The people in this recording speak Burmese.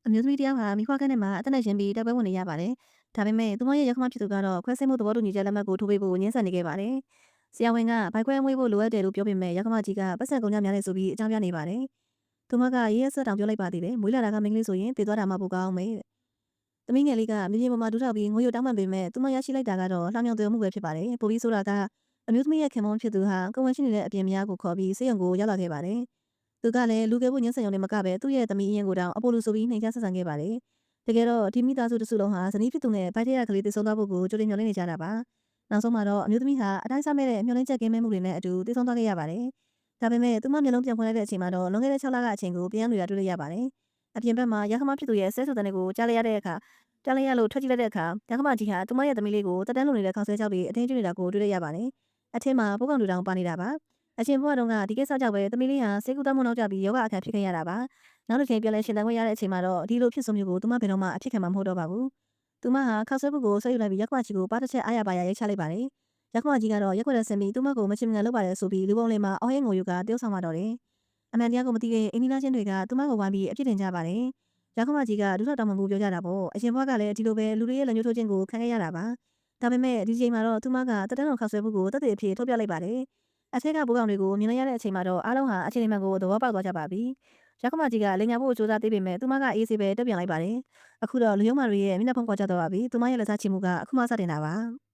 အမျိုးသမီးတယောက်ဟာမိခွားခန်းထဲမှာအသက်နဲ့ရှင်ပြီးတိုက်ပွဲဝင်နေရပါတယ်။ဒါပေမဲ့သူမရဲ့ရောက်ခမဖြစ်သူကတော့ခွဲစိတ်မှုသဘောတူညီချက်လက်မှတ်ကိုထိုးပေးဖို့ညှင်းဆန်နေခဲ့ပါတယ်။ဆရာဝန်ကဘိုက်ခွဲမွေးဖို့လိုအပ်တယ်လို့ပြောပေမဲ့ရောက်ခမကြီးကပတ်စံကုန်ကြများတယ်ဆိုပြီးအကြောင်းပြနေပါတယ်။သူမကရေးရဆက်တောင်ပြောလိုက်ပါသေးတယ်။မွေးလာတာကမိန်းကလေးဆိုရင်တည်သွားတာမှပိုကောင်းမယ်တဲ့။သမီးငယ်လေးကမြေပြင်ပေါ်မှာဒူးထောက်ပြီးငိုရုပ်တောင်းပန်ပေမဲ့သူမရရှိလိုက်တာကတော့လှောင်မြောင်သွယ်မှုပဲဖြစ်ပါတယ်။ပိုပြီးဆိုတာကအမျိုးသမီးရဲ့ခင်မုန်းဖြစ်သူဟာကိုဝင်ရှိနေတဲ့အပြင်များကိုခေါ်ပြီးစေယုံကိုရောက်လာခဲ့ပါတယ်။သူကလည်းလူကယ်ဖို့ညှင်းဆန်ရုံနဲ့မကပဲသူ့ရဲ့သမီးအရင်ကိုတောင်အပိုလူဆိုပြီးနှိမ်ချဆက်ဆံခဲ့ပါတယ်။တကယ်တော့ဒီမိသားစုတစုလုံးဟာဇနီးဖြစ်သူနဲ့ဗိုက်ထဲရကလေးတည်ဆုံသွားဖို့ကိုကြိုတင်မျှော်လင့်နေကြတာပါ။နောက်ဆုံးမှာတော့အမျိုးသမီးဟာအတိုင်းစားမဲ့တဲ့မျှော်လင့်ချက်ကင်းမဲ့မှုတွေနဲ့အတူတည်ဆုံသွားခဲ့ရပါတယ်။ဒါပေမဲ့သူမမျက်လုံးပြန်ဖွင့်လိုက်တဲ့အချိန်မှာတော့လွန်ခဲ့တဲ့6 လကအချိန်ကိုပြန်လို့ရတွေ့လိုက်ရပါတယ်။အပြင်ဘက်မှာရခမဖြစ်သူရဲ့ဆဲဆူတန်းတွေကိုကြားလိုက်ရလို့ထွက်ကြည့်လိုက်တဲ့အခါရခမကြီးဟာသူမရဲ့သမီးလေးကိုတက်တန်းလုံနေတဲ့ခေါင်းဆွဲချောက်တွေအတင်းကျွနေတာကိုတွေ့လိုက်ရပါတယ်။အထင်းမှာပိုးကောင်လူတောင်ပါနေတာပါ။အရှင်ဘုရားတော်ကဒီကိစ္စကြောင့်ပဲသမီးလေးဟာဆေးကုသမှုနောက်ကျပြီးယောဂအခက်ဖြစ်ခဲ့ရတာပါ။နောက်တစ်ချိန်ပြန်လဲရှင်တန်ခွင့်ရတဲ့အချိန်မှာတော့ဒီလိုဖြစ်ဆုံးမျိုးကိုသူမဘယ်တော့မှအဖြစ်ခံမှာမဟုတ်တော့ပါဘူး။သူမဟာခောက်ဆွဲမှုကိုဆွဲယူလိုက်ပြီးရက်ကွက်ကြီးကိုပါတစ်ချက်အားရပါရရိုက်ချလိုက်ပါတယ်။ရက်ကွက်ကြီးကတော့ရက်ကွက်တဲ့ဆင်ပြီးသူမကိုမချင်မငန်လုပ်ပါတယ်ဆိုပြီးလူပုံလေးမှာအော်ဟဲငိုယူကတယောက်ဆောင်လာတော့တယ်။အမှန်တရားကိုမသိတဲ့အိမ်နီးချင်းတွေကသူမကိုဝိုင်းပြီးအပြစ်တင်ကြပါတယ်။ရက်ကွက်ကြီးကဒုထောက်တောင်းပန်မှုပြောကြတာပေါ့။အရှင်ဘွားကလည်းဒီလိုပဲလူတွေရဲ့လက်ညှိုးထိုးခြင်းကိုခံခဲ့ရတာပါ။ဒါပေမဲ့ဒီချိန်မှာတော့သူမကတက်တန်းတော်ခောက်ဆွဲမှုကိုတက်တဲ့အဖြစ်ထုတ်ပြလိုက်ပါတယ်။အထက်ကဘိုးကောင်တွေကိုမြင်လိုက်ရတဲ့အချိန်မှာတော့အားလုံးဟာအချိန်မှန်ကိုသဘောပေါက်သွားကြပါပြီ။ရက်ကွက်ကြီးကလိန်ညာဖို့စူးစမ်းသေးပေမဲ့သူမကအေးဆေးပဲတက်ပြန်လိုက်ပါတယ်။အခုတော့လူယုံမာတွေရဲ့မျက်နှာဖုံးကွာကြတော့ပါပြီ။သူမရဲ့လက်စားချီမှုကအခုမှစတင်တာပါ။